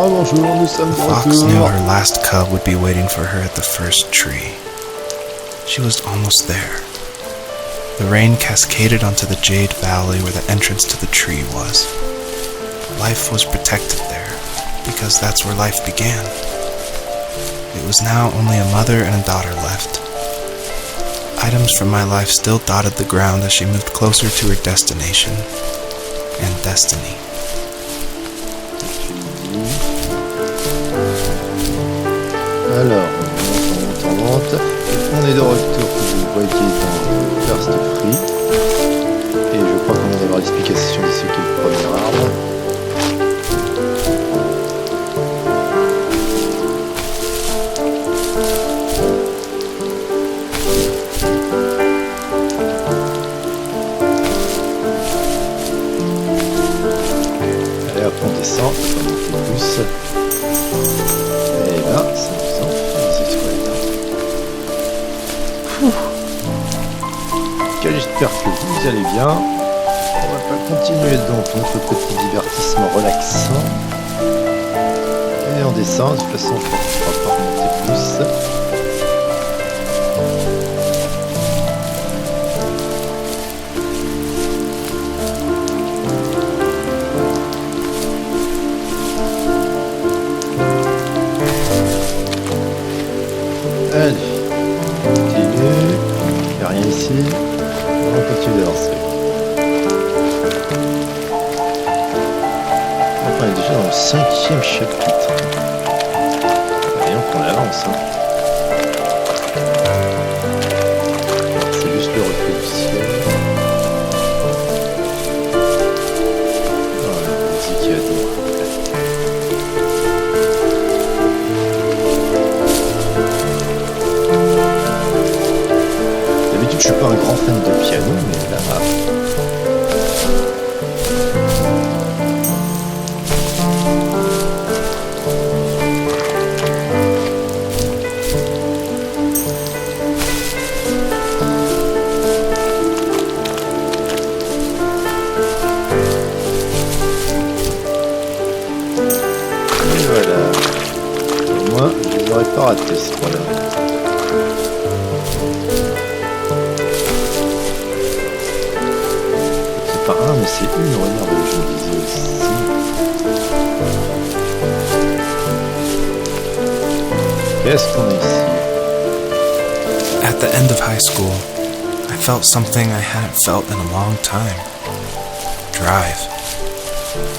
bonjour, nous sommes The de fox knew retour. her last cub would be waiting for her at the first tree. She was almost there. The rain cascaded onto the jade valley where the entrance to the tree was. Life was protected there, because that's where life began. It was now only a mother and a daughter left. Items from my life still dotted the ground as she moved closer to her destination and destiny. Alors, on monte. On est de retour, comme vous voyez, dans First Free. Et je crois qu'on va avoir l'explication de ce qu'est le premier arbre. Allez hop, on descend, on va monter plus. Et là, ça nous en fait des étoiles. Ok, j'espère que vous allez bien. On va pas continuer donc notre petit divertissement relaxant. Et on descend, de toute façon on ne pourra pas remonter plus. Allez, continue, il n'y a rien ici, on continue d'avancer. On est déjà dans le 5e chapitre. Voyons qu'on avance. C'est juste le reflet du ciel. Voilà, la musique qui adore. D'habitude, je suis pas un grand fan de piano, mais là... Et voilà. Au moins, je les aurais pas ratés, ces trois-là. C'est pas un, mais c'est une renard, je me disais aussi. Qu'est-ce qu'on a ici? At the end of high school, I felt something I hadn't felt in a long time. Drive.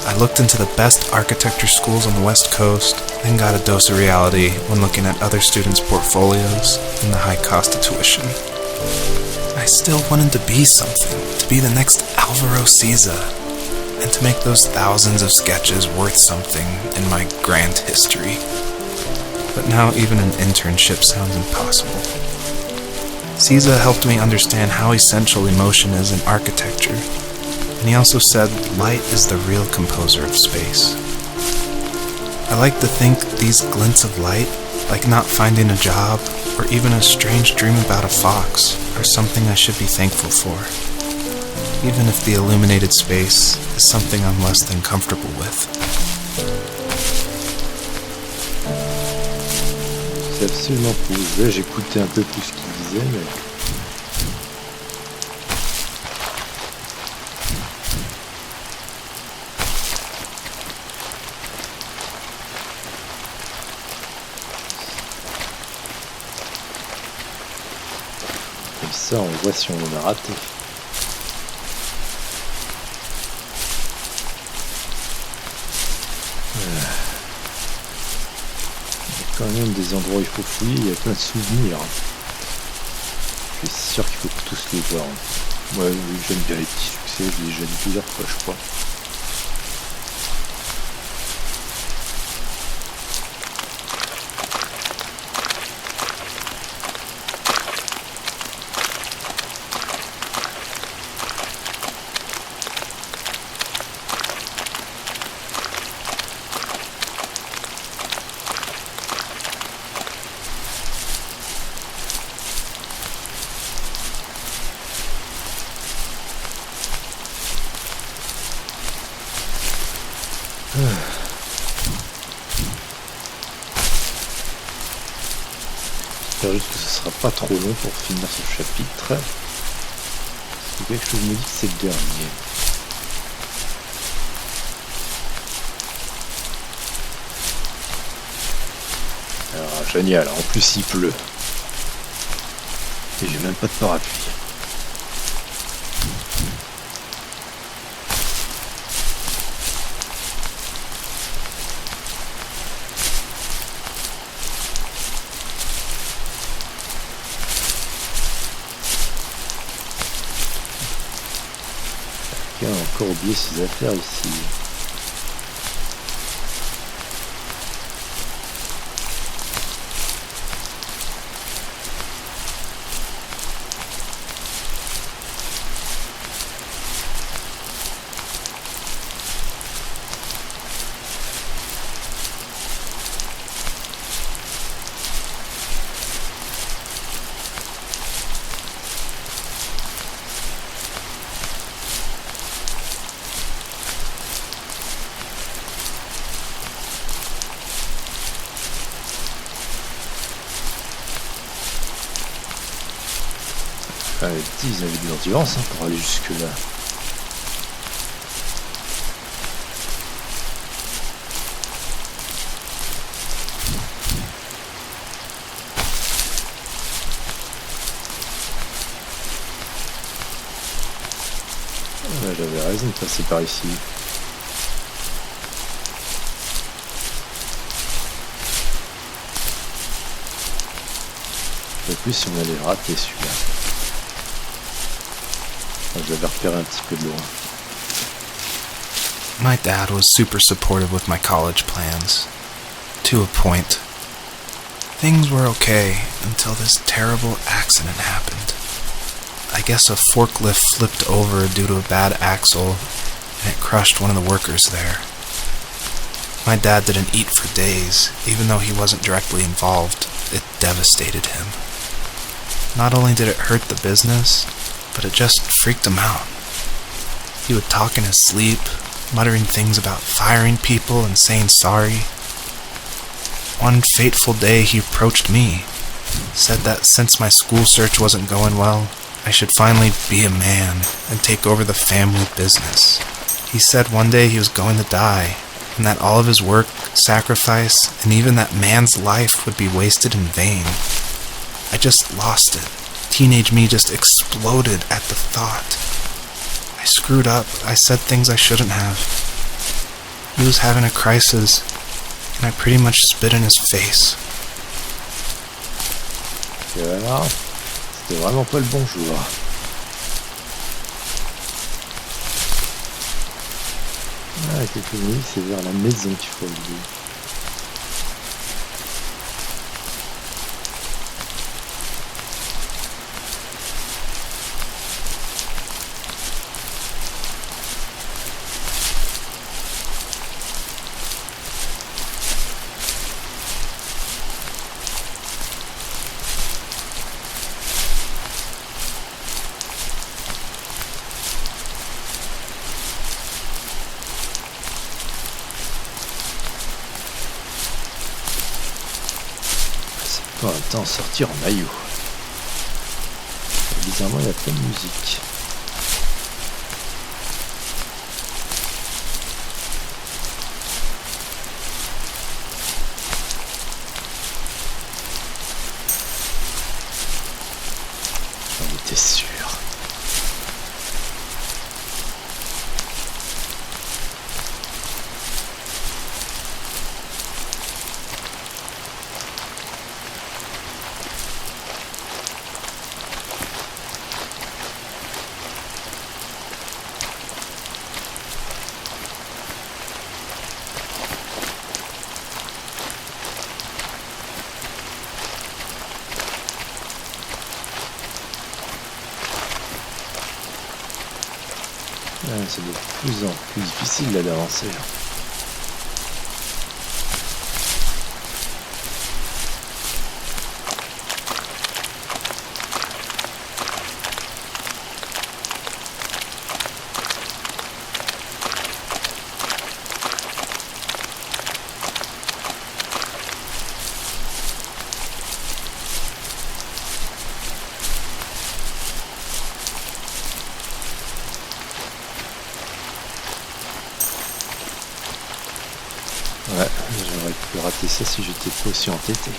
I looked into the best architecture schools on the West Coast, then got a dose of reality when looking at other students' portfolios and the high cost of tuition. I still wanted to be something, to be the next Alvaro Siza, and to make those thousands of sketches worth something in my grand history. But now even an internship sounds impossible. Siza helped me understand how essential emotion is in architecture, and he also said light is the real composer of space. I like to think these glints of light, like not finding a job, or even a strange dream about a fox, are something I should be thankful for, even if the illuminated space is something I'm less than comfortable with. C'est absolument posé. J'écoutais un peu plus ce qu'il disait, mais... Comme ça, on voit si on en a raté. Quand même des endroits où il faut fouiller, il y a plein de souvenirs. Je suis sûr qu'il faut tous les voir. Moi, j'aime bien les petits succès, je l'ai déjà dit plusieurs fois, je crois. J'espère juste que ce sera pas trop long pour finir ce chapitre. Parce que quelque chose me dit que c'est le dernier. Alors, génial, en plus il pleut. Et j'ai même pas de parapluie. Quelqu'un a encore oublié ses affaires ici. Enfin, les petits, ils avaient de l'endurance pour aller jusque-là. Ouais, j'avais raison de passer par ici. En plus, si on allait le rater celui-là. Je l'avais repéré un petit peu de loin. My dad was super supportive with my college plans. To a point. Things were okay until this terrible accident happened. I guess a forklift flipped over due to a bad axle, and it crushed one of the workers there. My dad didn't eat for days, even though he wasn't directly involved. It devastated him. Not only did it hurt the business, but it just freaked him out. He would talk in his sleep, muttering things about firing people and saying sorry. One fateful day he approached me, said that since my school search wasn't going well, I should finally be a man and take over the family business. He said one day he was going to die, and that all of his work, sacrifice, and even that man's life would be wasted in vain. I just lost it. Teenage me just exploded at the thought. I screwed up. I said things I shouldn't have. He was having a crisis, and I pretty much spit in his face. Et voilà, c'était vraiment pas le bon jour. Ah, quelques minutes, c'est vers la maison qu'il faut aller. En même temps, sortir en maillot. Bizarrement, il y a plein de musique. J'en étais sûr. C'est de plus en plus difficile là d'avancer. pu rater ça si j'étais pas aussi entêté.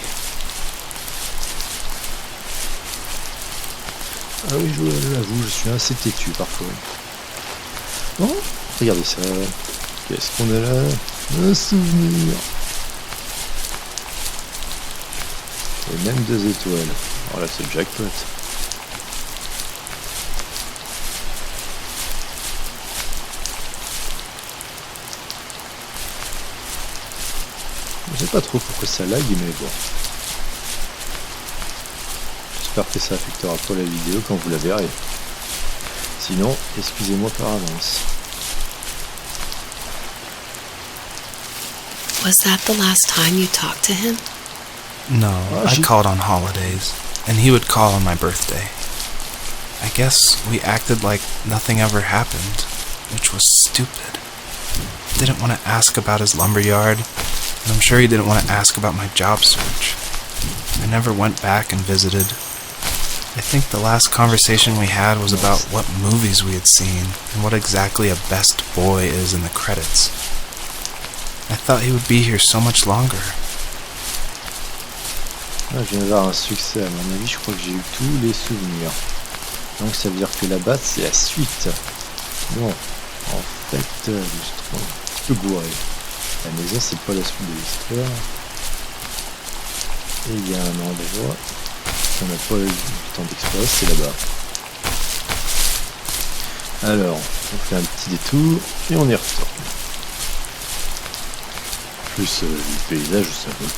Ah oui, je l'avoue, je suis assez têtu parfois. Oh, regardez ça. Qu'est-ce qu'on a là? Un souvenir. Et même 2 étoiles. Oh là, c'est le jackpot. Je sais pas trop pourquoi ça lag, mais bon. J'espère que ça affectera pas la vidéo quand vous la verrez. Sinon, excusez-moi par avance. Was that the last time you talked to him? No, I called on holidays, and he would call on my birthday. I guess we acted like nothing ever happened, which was stupid. Didn't want to ask about his lumberyard, and I'm sure he didn't want to ask about my job search. I never went back and visited. I think the last conversation we had was about what movies we had seen and what exactly a best boy is in the credits. I thought he would be here so much longer. Ah, je viens d'avoir un succès, à mon avis, je crois que j'ai eu tous les souvenirs. Donc ça veut dire que là-bas, c'est la suite. Non, en fait, je suis un petit peu gouré. La maison, c'est pas la suite de l'histoire. Et il y a un endroit qu'on n'a pas eu le temps d'explorer, c'est là-bas. Alors, on fait un petit détour et on y retourne. En plus, le paysage, ça vaut le coup.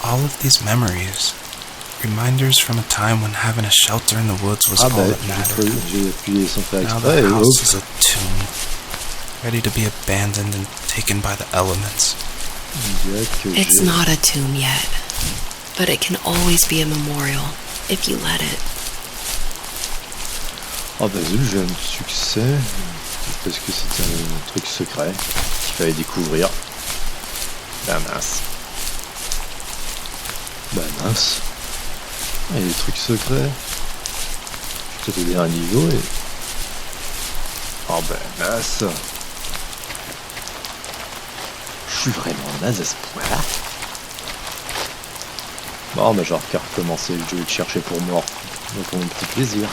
All of these memories, reminders from a time when having a shelter in the woods was all that mattered. J'ai appuyé sans faire Now exprès the et house hop. is a tomb, ready to be abandoned and taken by the elements. It's not a tomb yet, but it can always be a memorial if you let it. Ah bah zut, j'ai un succès. Parce que c'était un truc secret qu'il fallait découvrir. Bah mince. Bah mince. Il y a des trucs secrets. Je te donner un niveau et... Oh bah mince. Je suis vraiment naze à ce point-là. Bon bah j'aurais qu'à recommencer le jeu et le chercher pour mort. Donc pour mon petit plaisir.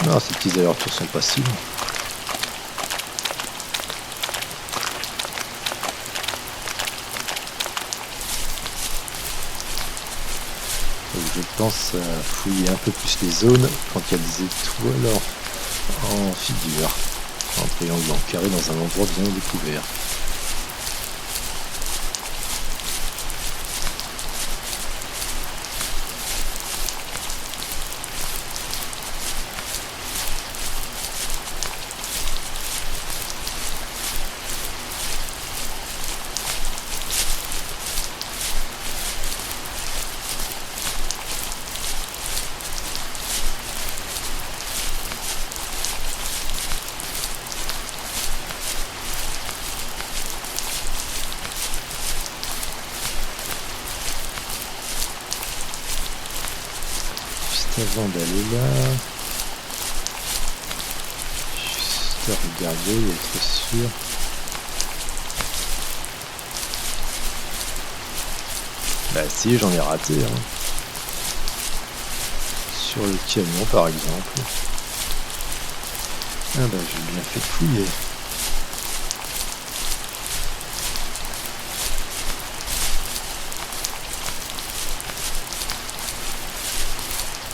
Non, ces petits allers-retours sont pas si longs. Donc je pense à fouiller un peu plus les zones quand il y a des étoiles en figure, en triangle, en carré dans un endroit bien découvert. Avant d'aller là, juste regarder et être sûr. Bah si, j'en ai raté hein. Sur le camion par exemple. Ah bah j'ai bien fait de fouiller.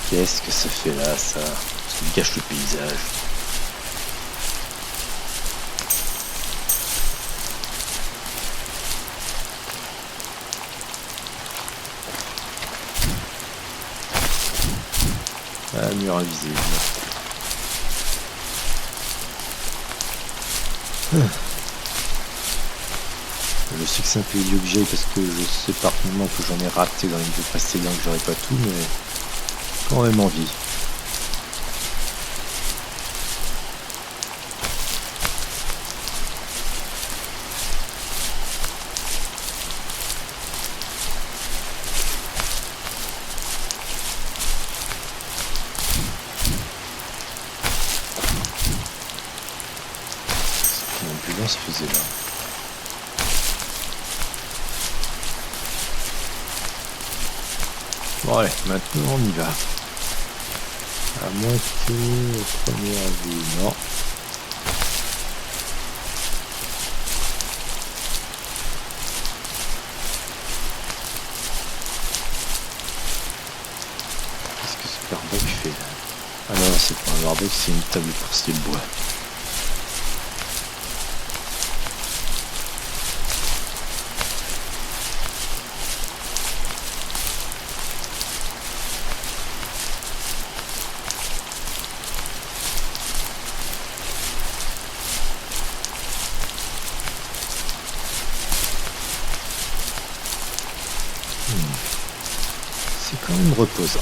Qu'est-ce que ça fait là, ça? Ça me gâche le paysage. Ah, mur invisible. Je sais que c'est un peu idiot que j'ai parce que je sais parfaitement que j'en ai raté dans les vidéos précédentes, que j'aurais pas tout, mais quand même envie. Ce qu'une ambulance faisait là. Bon allez, maintenant on y va. À moins que au premier vue, non. Qu'est-ce que ce barbuck fait là? Ah non, c'est pas un barbuck, c'est une table pour scier le bois. C'est quand même reposant.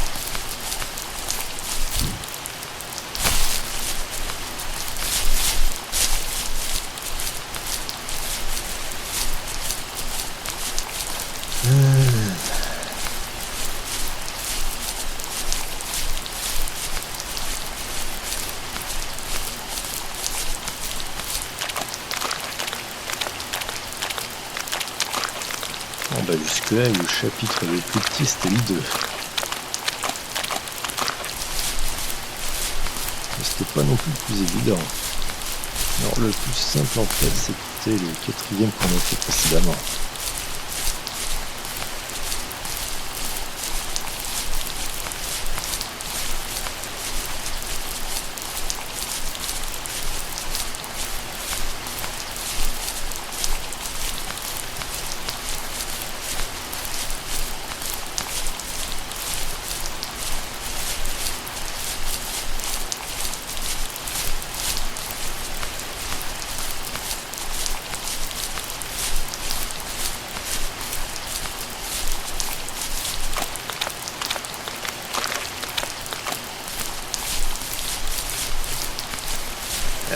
Bon bah jusque-là, le chapitre le plus petit, c'était le 2. Mais c'était pas non plus le plus évident. Alors le plus simple en fait, c'était le 4e qu'on a fait précédemment.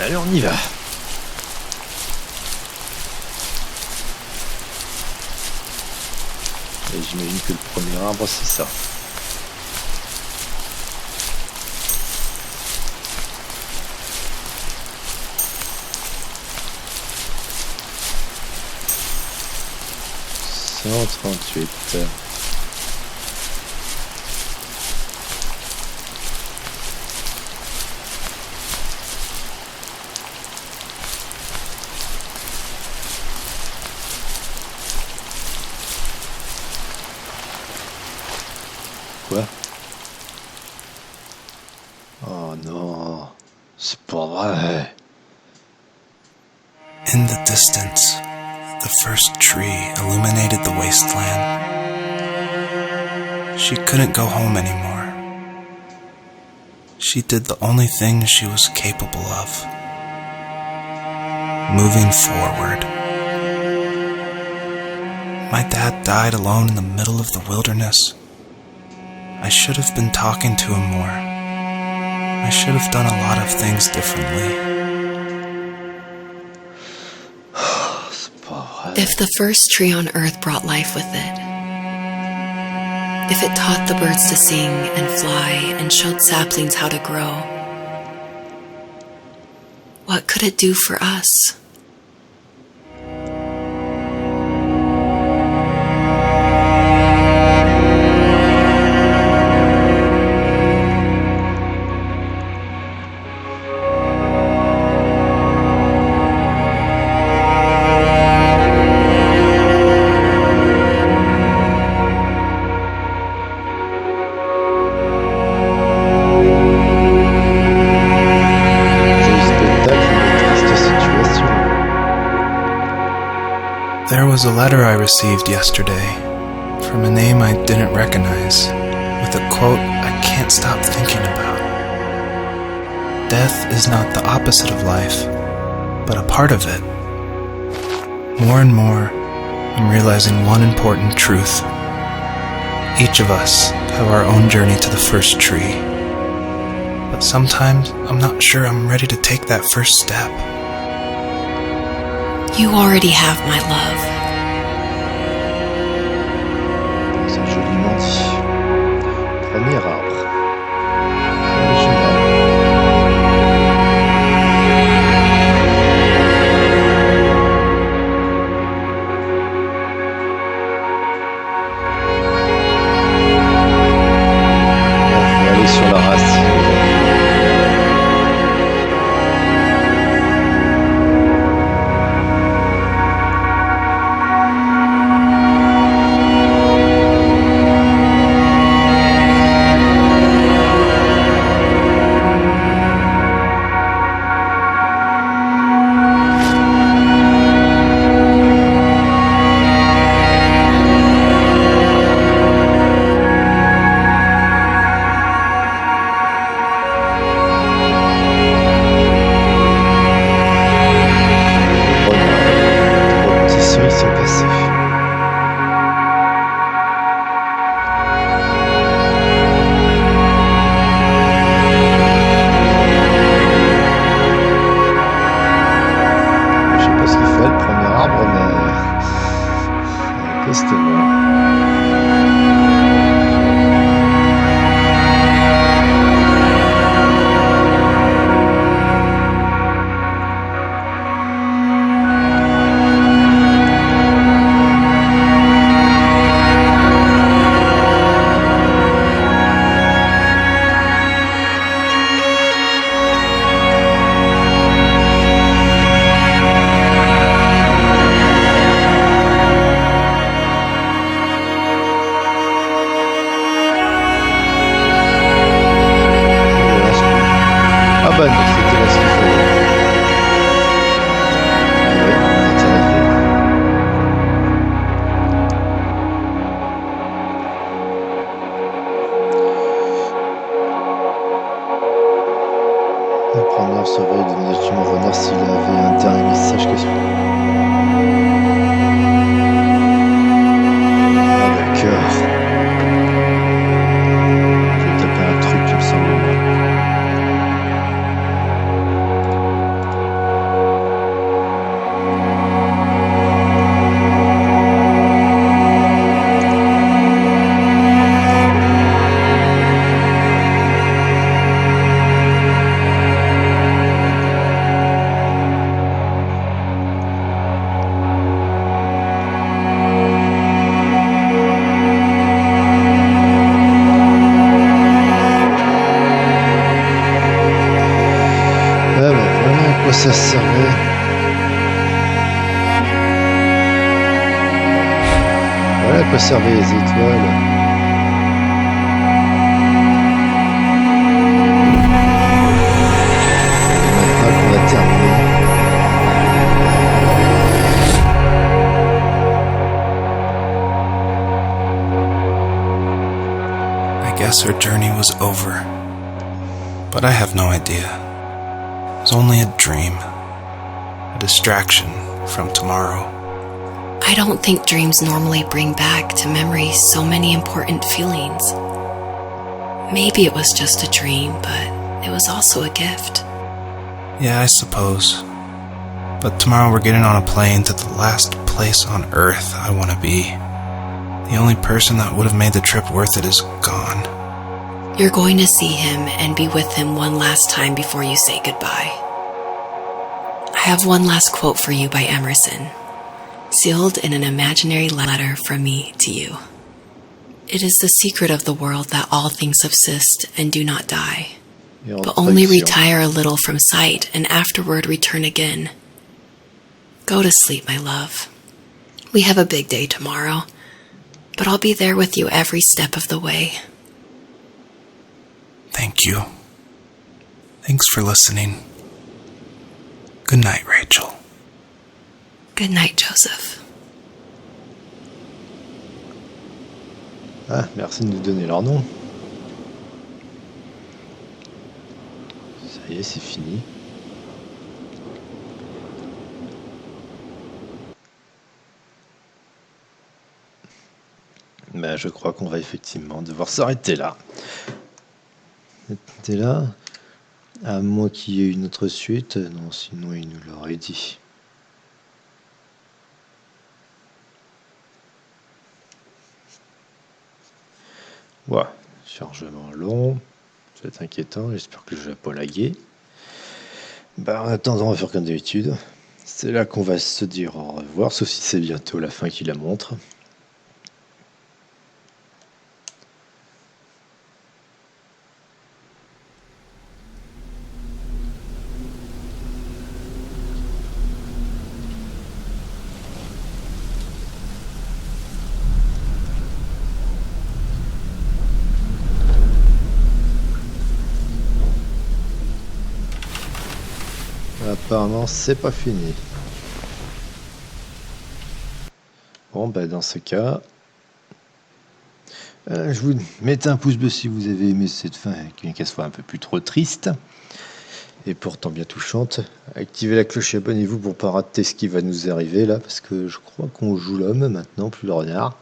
Allez, on y va. Et j'imagine que le premier arbre, c'est ça. « 138. Quoi? Oh non, c'est pas vrai. In the distance, the first tree illuminated the wasteland. She couldn't go home anymore. She did the only thing she was capable of. Moving forward. My dad died alone in the middle of the wilderness. I should have been talking to him more. I should have done a lot of things differently. If the first tree on earth brought life with it, if it taught the birds to sing and fly and showed saplings how to grow, what could it do for us? There was a letter I received yesterday from a name I didn't recognize, with a quote I can't stop thinking about. Death is not the opposite of life, but a part of it. More and more, I'm realizing one important truth. Each of us have our own journey to the first tree. But sometimes I'm not sure I'm ready to take that first step. You already have my love. C'est joliment dit. Premier arbre. Original. On va aller sur la racine. Ah bah non, c'était là ce qu'il fallait. Ouais, c'est arrivé. La première serait de demander justement au renard s'il avait un dernier message que ce. Ah d'accord. Je vais taper un truc qui me semble bien. Ça servait. Voilà à quoi servaient les étoiles. Maintenant qu'on a terminé. I guess her journey was over, but I have no idea. It was only a dream, a distraction from tomorrow. I don't think dreams normally bring back to memory so many important feelings. Maybe it was just a dream, but it was also a gift. Yeah, I suppose. But tomorrow we're getting on a plane to the last place on Earth I want to be. The only person that would have made the trip worth it is gone. You're going to see him and be with him one last time before you say goodbye. I have one last quote for you by Emerson, sealed in an imaginary letter from me to you. It is the secret of the world that all things subsist and do not die, but only retire a little from sight and afterward return again. Go to sleep, my love. We have a big day tomorrow, but I'll be there with you every step of the way. Thank you. Thanks for listening. Good night, Rachel. Good night, Joseph. Ah, merci de nous donner leur nom. Ça y est, c'est fini. Ben, je crois qu'on va effectivement devoir s'arrêter là. T'es là? À moins qu'il y ait une autre suite. Non, sinon il nous l'aurait dit. Voilà, chargement long. C'est inquiétant, j'espère que je vais pas laguer. Bah, en attendant, on va faire comme d'habitude. C'est là qu'on va se dire au revoir, sauf si c'est bientôt la fin qui la montre. Apparemment, c'est pas fini. Bon, bah dans ce cas, je vous mettez un pouce bleu si vous avez aimé cette fin, bien qu'elle soit un peu plus trop triste, et pourtant bien touchante. Activez la cloche et abonnez-vous pour pas rater ce qui va nous arriver là, parce que je crois qu'on joue l'homme maintenant, plus le renard.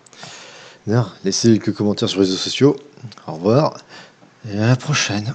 Laissez quelques commentaires sur les réseaux sociaux. Au revoir, et à la prochaine.